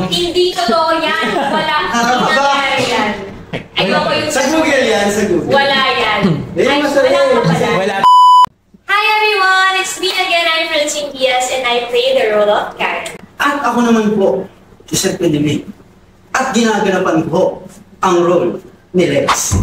Hindi totoo yan. Wala. Hindi nangyari yan. Ayoko yung sa Google yan, sa Google. Wala yan. Ay, wala ka pala. Wala. Hi everyone! It's me again, I'm Francine Diaz and I play the role of Karen. At ako naman po, si Seth Pedeli. At ginaganapan ko ang role ni Lex.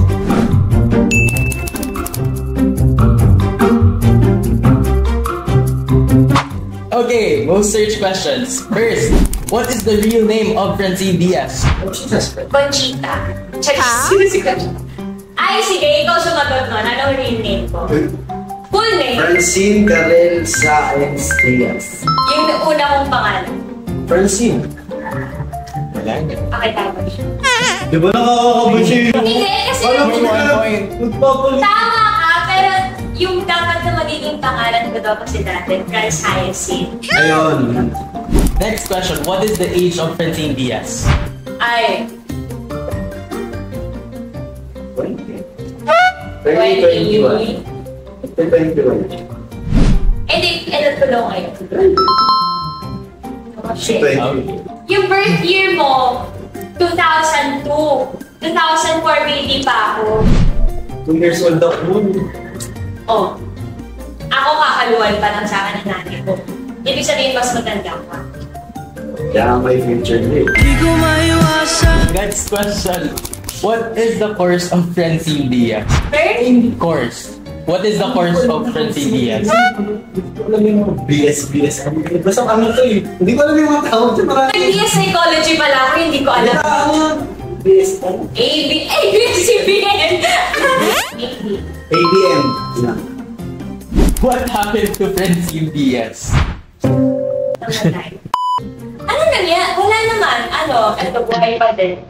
Okay, most search questions. First, what is the real name of Francine Diaz? Conchita. Charis. Ay, sige, ikaw sumagot nun. Anong real name ko? Full name? Francine Karel Saenz Diaz. Yung una kong pangalan. Francine. Wala nga. Okay, tama siya. Di ba nakakabot siya? Hindi, kasi tama ka, pero yung dapat na magiging pangalan ko daw kasi dati, Franz Hyacinth. Ayun. Next question, what is the age of Francine Diaz? Ay, 2021. 2021. hindi, tulong ngayon. Oh, shit. 20. Yung birth year mo, 2002. 2004, baby pa ako. 2 years old ako. Oh. Ako kakaluan pa lang sa akin ng nanay ko. Ibig sabihin, mas maganda ka. Kaya may future na eh. Next question, what is the course of Francine Diaz? Birth? Course. What is the course of Francine Diaz? Alam mo yung BS. Basta ano to eh. Hindi ko alam yung mga tawag sa marami. BS Psychology pala ako, hindi ko alam. BS ABCBN. ABM. What happened to Francine Diaz? Namatay. Ano nangyari? Wala naman. Ito buhay pa din.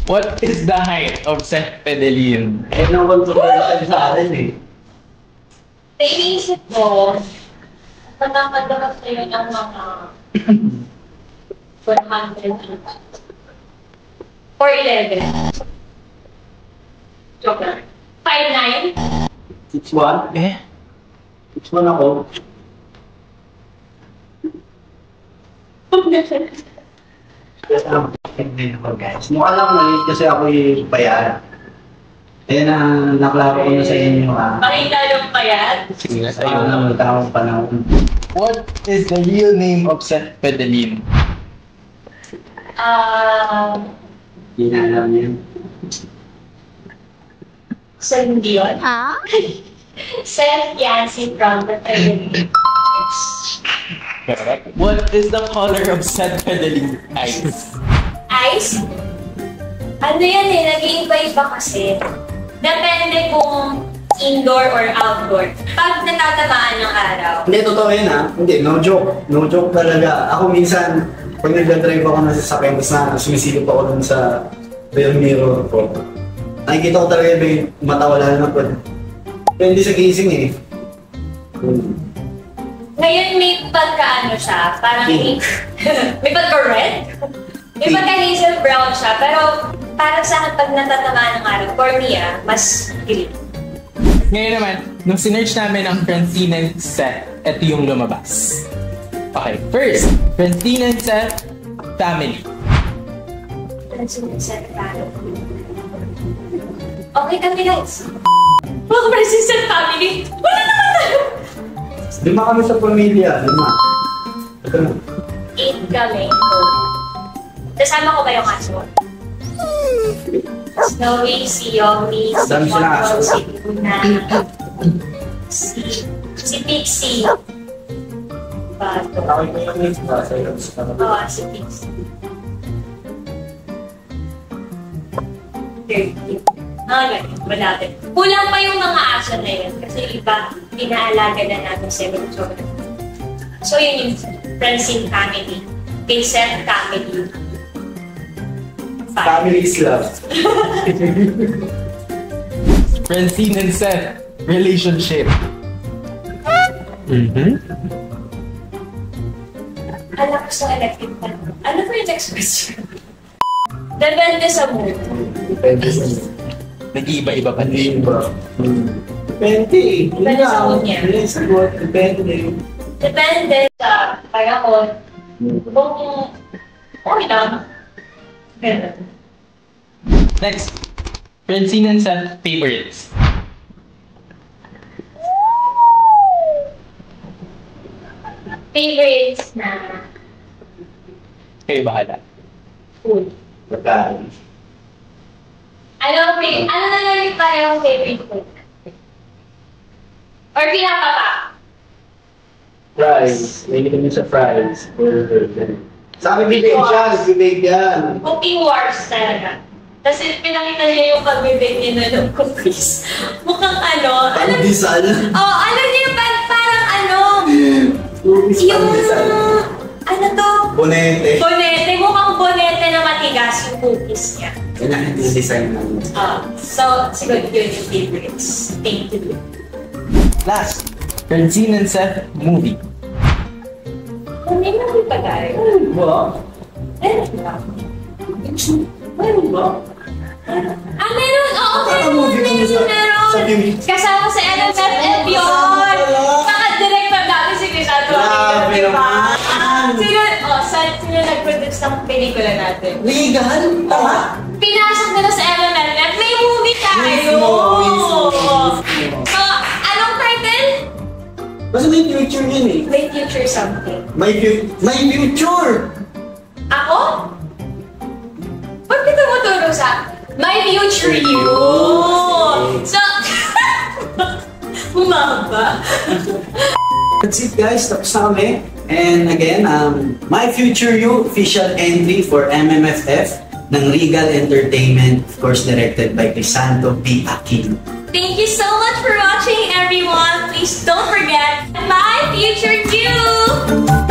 What is the height of Seth Pedelin? Eh, controversial sa atin eh. Iniisip ko, pagkakadakas na yun ang mga 100 4'11". Joke lang. 5'9". 6'1"? Eh? 6'1" ako. Hindi ako guys. Mukha lang maliit kasi ako yung bayan. Eh naklaro ko na sa inyo ha. Makita yung payat. Sige na Sa'yo na may tamang panahon. What is the real name of Seth Pedelin? Hindi na alam yan. So hindi yun? Seth Yancey from the Philippines. What is the color of Seth Pedelin's eyes? Eyes? Ano yan eh, nag-iiba-iba kasi. Depende kung indoor or outdoor. Pag natatamaan ng araw. Hindi, totoo yun ha. Hindi, no joke. No joke talaga. Ako minsan, pag nag-drive ako na sasakyan, tapos na sumisilip ako dun sa rear mirror ko. Nakikita ko talaga yung mata wala na po. Pero hindi sa gising eh. Ngayon may pagka-ano siya, parang Pink. may pagka-red. May pagka-hazel brown siya, pero parang sa akin pag natatamaan ng araw, for me mas green. Ngayon naman, nung sinerch namin ang Francine and Seth, ito yung lumabas. Okay, first, Francine and Seth, family. Francine and Seth, family. Okay kami guys. Mga Francine and Seth, family. Wala naman tayo. 5 kami sa pamilya, 5. Ito na. 8 kami. Kasama ko ba yung aso? Snowy, si Yomi, si Dami sila Moto, aso. si Luna, si Pixie. Bato. Ako yung sa'yo. Oo, si Pixie. 30. Ganyan, malapit. Kulang pa yung mga aso na yun kasi iba, inaalaga na natin sa mga. So yun yung Francine family. Kay Seth family. Family is love. Francine and Seth, relationship. Alakas ng electric fan. Ano po yung next question? Depende sa mood. Depende sa Nag-iiba-iba pa din. Depende eh. Depende sa mood niya. Depende. Depende sa panahon. Kung Okay lang. Ganun. Next, Francine and Seth favorites. Favorites na Kayo bahala. food. Pagkain. Ano na lang yung parehong favorite food? Or pinapapa? Fries. May kami sa fries. Sa akin, bibig yan. Bibig yan. Cooking wars talaga. Tapos pinakita niya yung pag-bake niya na ng cookies. Mukhang ano. Pandesal. Oh, alam niyo ba, parang ano, Cookies yung, pandesal. ano to? Bonete. Bonete. Mukhang bonete na matigas yung cookies niya. Yan yung design namin. So, siguro yun yung favorites. Thank you. Last, Francine and Seth movie. May naman pa tayo. Ba? Meron ba? Meron ba? Meron! Oo, meron! Sa film. Kasama sa NMFF yun! Naka-director dati si Crisanto. Grabe naman! Sino nag-produce ng pelikula natin? Legal? Tama? Pinasok nila sa MMFF. May movie tayo! So, anong title? Basta may future yun eh. May future something. May future! Ako? Ba't ka tumuturo sa My Future You? So, humaba. That's it guys, tapos na kami. And again, My Future You official entry for MMFF ng Regal Entertainment, of course directed by Crisanto B. Aquino. Thank you so much for watching, everyone. Please don't forget My Future You!